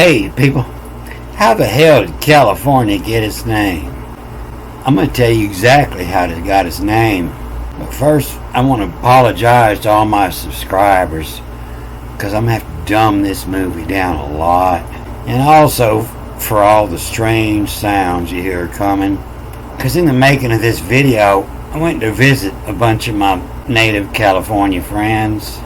Hey, people, how the hell did California get its name? I'm going to tell you exactly how it got its name. But first, I want to apologize to all my subscribers because I'm going to have to dumb this movie down a lot. And also for all the strange sounds you hear coming. Because in the making of this video, I went to visit a bunch of my native California friends.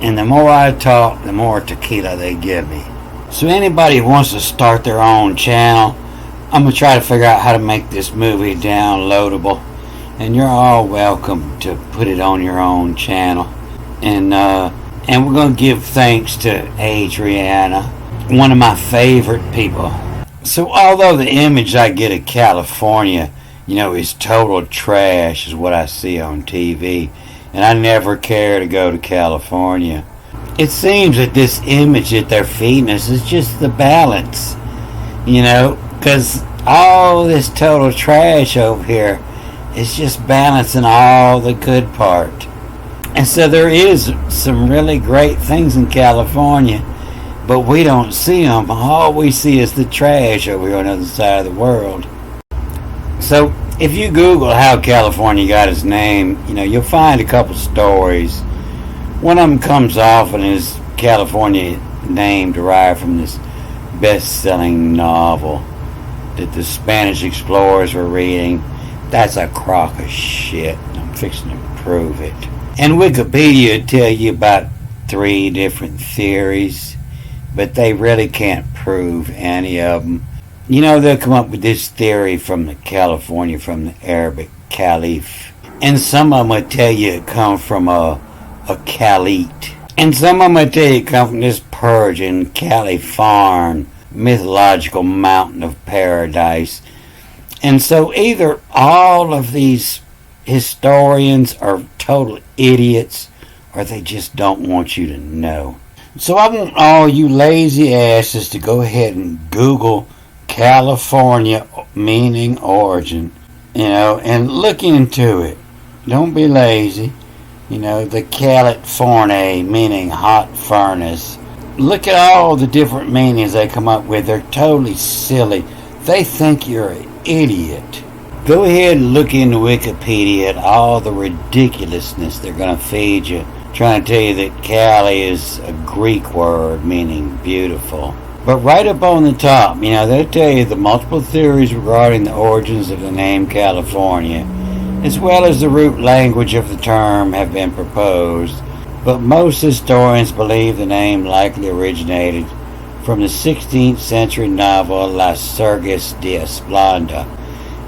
And the more I talk, the more tequila they give me. So anybody who wants to start their own channel, I'm going to try to figure out how to make this movie downloadable. And you're all welcome to put it on your own channel. And we're going to give thanks to Adriana, one of my favorite people. So although the image I get of California, is total trash is what I see on TV, and I never care to go to California. It seems that this image that they're feeding us is just the balance, because all this total trash over here is just balancing all the good part. And so there is some really great things in California, but we don't see them. All we see is the trash over here on the other side of the world. So if you Google how California got its name, you'll find a couple stories. One of them comes off and is California name derived from this best-selling novel that the Spanish explorers were reading. That's a crock of shit. I'm fixing to prove it. And Wikipedia will tell you about 3 different theories, but they really can't prove any of them. They'll come up with this theory from the Arabic caliph. And some of them will tell you it comes from a Khalid. And some of them will tell you it comes from this Persian Californ mythological mountain of paradise. And so either all of these historians are total idiots or they just don't want you to know. So I want all you lazy asses to go ahead and Google California meaning origin, and look into it. Don't be lazy. The California meaning hot furnace. Look at all the different meanings they come up with. They're totally silly. They think you're an idiot. Go ahead and look into Wikipedia at all the ridiculousness they're going to feed you, trying to tell you that Cali is a Greek word meaning beautiful. But right up on the top, they'll tell you the multiple theories regarding the origins of the name California, as well as the root language of the term, have been proposed, but most historians believe the name likely originated from the 16th century novel La Serges de Esplanda.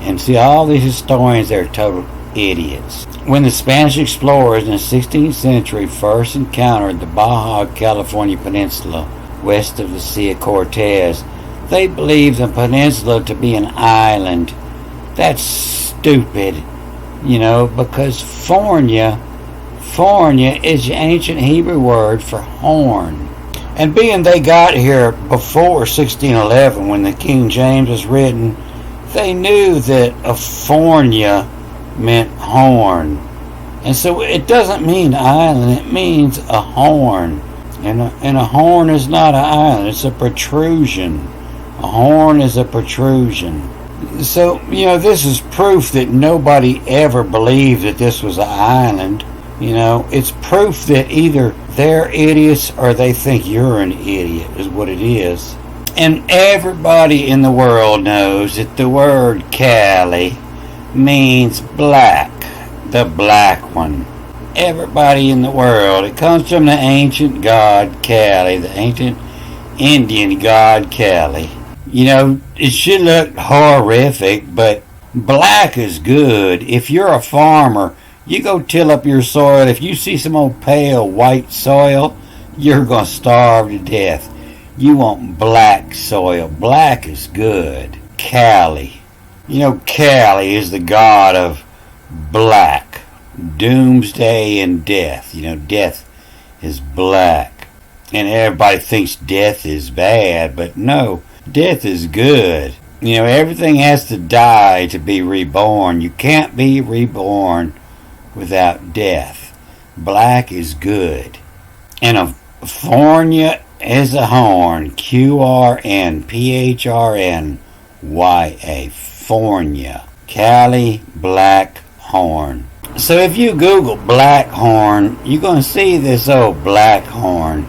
And see, all these historians, they're total idiots. When the Spanish explorers in the 16th century first encountered the Baja California Peninsula west of the Sea of Cortez, they believed the peninsula to be an island. That's stupid. Because fornia is the ancient Hebrew word for horn. And being they got here before 1611, when the King James was written, they knew that a fornia meant horn. And so it doesn't mean island, it means a horn. And a horn is not an island, it's a protrusion. A horn is a protrusion. So, this is proof that nobody ever believed that this was an island. It's proof that either they're idiots or they think you're an idiot, is what it is. And everybody in the world knows that the word Cali means black, the black one. Everybody in the world. It comes from the ancient god Cali, the ancient Indian god Cali. It should look horrific, but black is good. If you're a farmer, you go till up your soil. If you see some old pale white soil, you're going to starve to death. You want black soil. Black is good. Cali. Cali is the god of black. Doomsday and death. Death is black. And everybody thinks death is bad, but no. Death is good. Everything has to die to be reborn. You can't be reborn without death. Black is good. And a fornia is a horn. Qrnphrnya. Fornia. Cali black horn. So if you Google black horn, you're going to see this old black horn.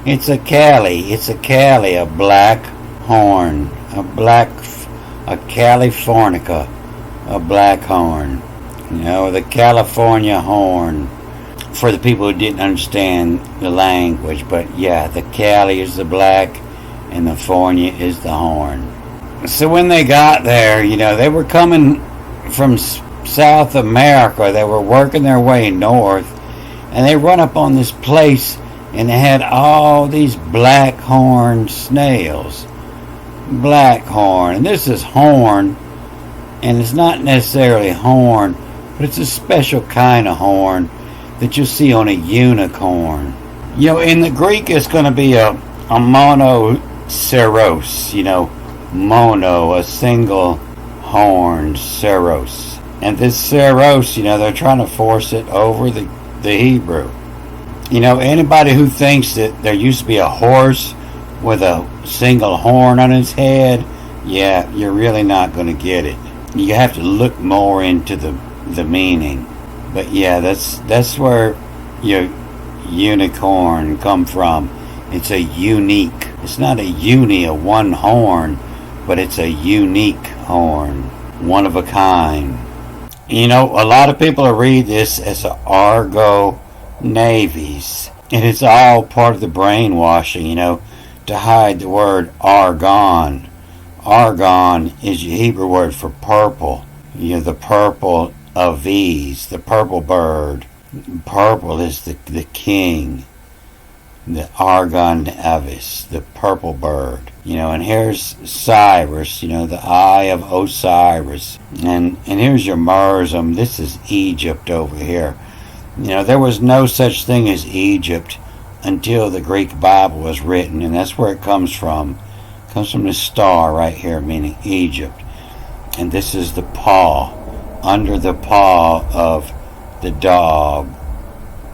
It's a Cali. It's a Cali, a black horn. A Californica. A black horn. You know, the California horn. For the people who didn't understand the language. But yeah, the Cali is the black and the Fornia is the horn. So when they got there, you know, they were coming from South America. They were working their way north, and they run up on this place, and they had all these black horn snails. Black horn. And this is horn, and it's not necessarily horn, but it's a special kind of horn that you'll see on a unicorn. You know, in the Greek, it's going to be a monoceros, you know, mono, a single horn, ceros. And this ceros, you know, they're trying to force it over the Hebrew. You know, anybody who thinks that there used to be a horse with a single horn on its head, yeah, you're really not going to get it. You have to look more into the meaning. But yeah, that's where your unicorn come from. It's a unique. It's not a one horn, but it's a unique horn, one of a kind. You know, a lot of people read this as a Argo navies, and it's all part of the brainwashing, you know, to hide the word argon. Argon is your Hebrew word for purple. You know, the purple aves, the purple bird. Purple is the king. The Argon avis, the purple bird. You know, and here's Cyrus, you know, the eye of Osiris. And here's your Merzum. This is Egypt over here. You know, there was no such thing as Egypt until the Greek Bible was written, and that's where it comes from. It comes from the star right here, meaning Egypt. And this is the paw, under the paw of the dog,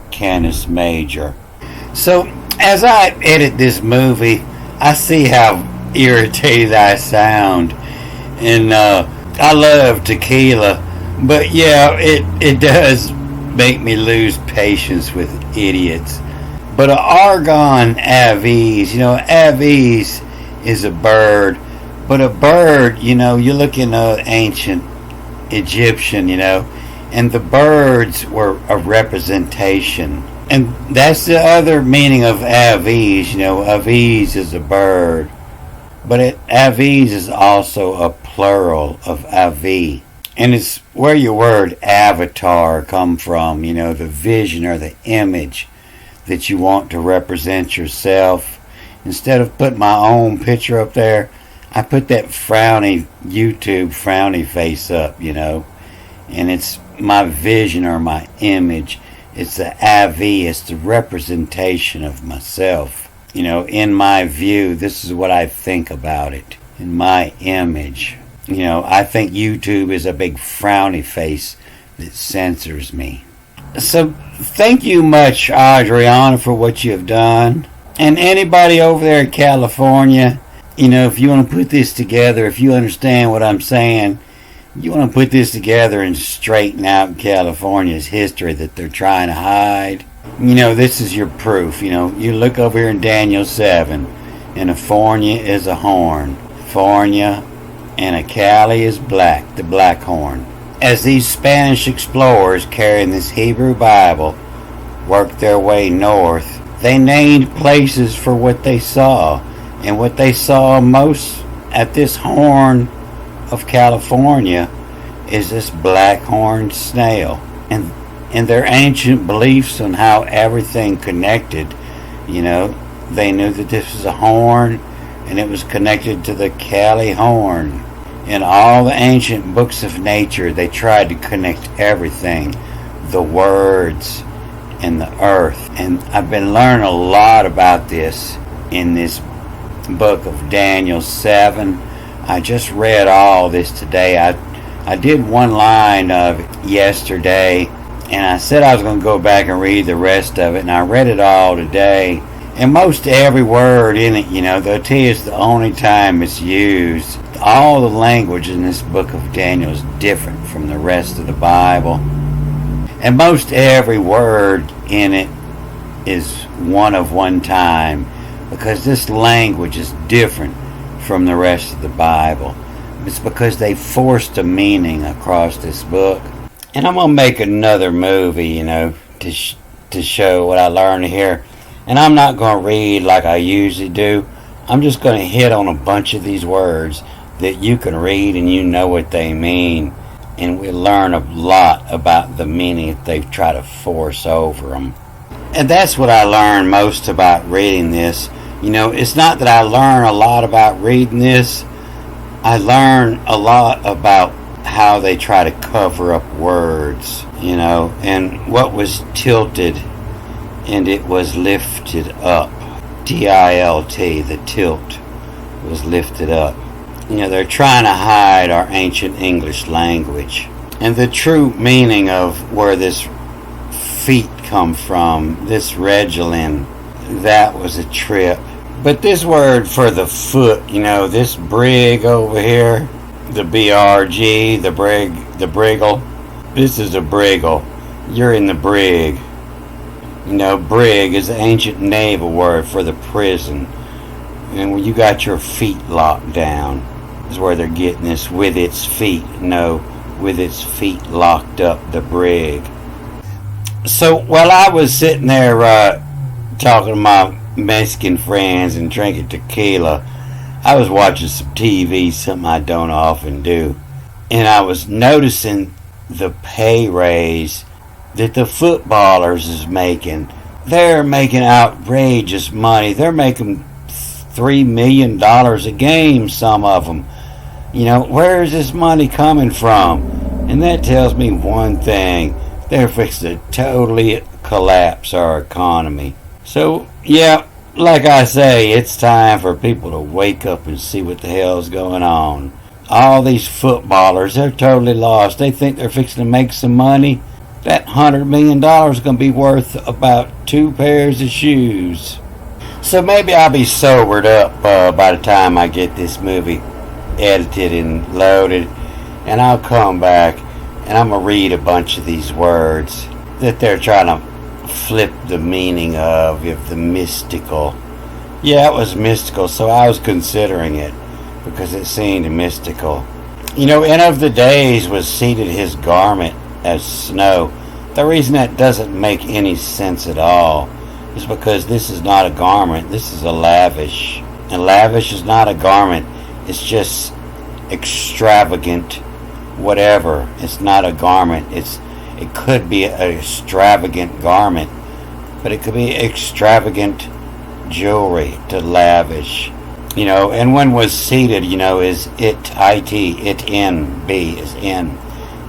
Canis Major. So, as I edit this movie, I see how irritated I sound. And I love tequila, but yeah, it does make me lose patience with idiots. But an Argon aves, you know, aves is a bird. But a bird, you know, you look in ancient Egyptian, you know, and the birds were a representation. And that's the other meaning of aves, you know, aves is a bird. But aves is also a plural of avi. And it's where your word avatar come from, you know, the vision or the image that you want to represent yourself. Instead of putting my own picture up there, I put that frowny YouTube frowny face up, you know. And it's my vision or my image. It's the avi, it's the representation of myself. You know, in my view, this is what I think about it. In my image. You know, I think YouTube is a big frowny face that censors me. So, thank you much, Adriana, for what you have done. And anybody over there in California, you know, if you want to put this together, if you understand what I'm saying, you want to put this together and straighten out California's history that they're trying to hide. You know, this is your proof. You know, you look over here in Daniel 7, and a Fornia is a horn. Fornia, and a Cali is black, the black horn. As these Spanish explorers carrying this Hebrew Bible worked their way north, they named places for what they saw. And what they saw most at this horn of California is this black horned snail. And their ancient beliefs on how everything connected, you know, they knew that this was a horn and it was connected to the Cali horn. In all the ancient books of nature, they tried to connect everything, the words and the earth. And I've been learning a lot about this in this book of Daniel 7. I just read all this today. I did one line of it yesterday, and I said I was going to go back and read the rest of it, and I read it all today. And most every word in it, they'll tell you it's the only time it's used. All the language in this book of Daniel is different from the rest of the Bible. And most every word in it is one of one time, because this language is different from the rest of the Bible. It's because they forced a meaning across this book. And I'm going to make another movie, to show what I learned here. And I'm not going to read like I usually do. I'm just going to hit on a bunch of these words that you can read and you know what they mean. And we learn a lot about the meaning that they've tried to force over them. And that's what I learned most about reading this. It's not that I learn a lot about reading this. I learn a lot about how they try to cover up words, and what was tilted and it was lifted up. T-I-L-T, the tilt was lifted up. They're trying to hide our ancient English language. And the true meaning of where this feet come from, this Regilin, that was a trip. But this word for the foot, this brig over here, the B-R-G, the briggle, this is a briggle. You're in the brig. Brig is the ancient naval word for the prison. And when you got your feet locked down, is where they're getting this, with its feet. With its feet locked up, the brig. So while I was sitting there talking to my Mexican friends and drinking tequila, I was watching some TV, something I don't often do. And I was noticing the pay raise that the footballers is making. They're making outrageous money. They're making $3 million a game, some of them. Where is this money coming from? And that tells me one thing. They're fixing to totally collapse our economy. So, yeah, like I say, it's time for people to wake up and see what the hell's going on. All these footballers, they're totally lost. They think they're fixing to make some money. That $100 million is going to be worth about 2 pairs of shoes. So maybe I'll be sobered up by the time I get this movie edited and loaded. And I'll come back and I'm going to read a bunch of these words that they're trying to flip the meaning of the mystical. Yeah, it was mystical, so I was considering it because it seemed mystical. And of the days was seated his garment as snow. The reason that doesn't make any sense at all is because this is not a garment, this is a lavish. And lavish is not a garment, it's just extravagant whatever. It's not a garment. It could be an extravagant garment, but it could be extravagant jewelry to lavish. And when was seated, is it in, B is in,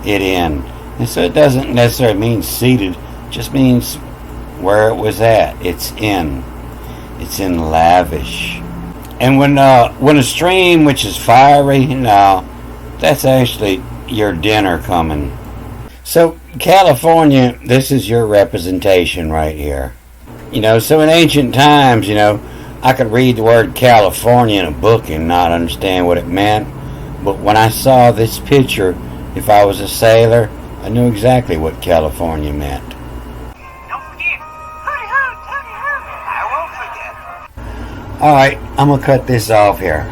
it in. And so it doesn't necessarily mean seated, it just means where it was at. It's in lavish. And when a stream which is fiery, that's actually your dinner coming. So California, this is your representation right here. So in ancient times, I could read the word California in a book and not understand what it meant. But when I saw this picture, if I was a sailor, I knew exactly what California meant. Don't forget. Hooty hoot, hooty hoot. I won't forget. Alright, I'm going to cut this off here.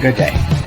Good day.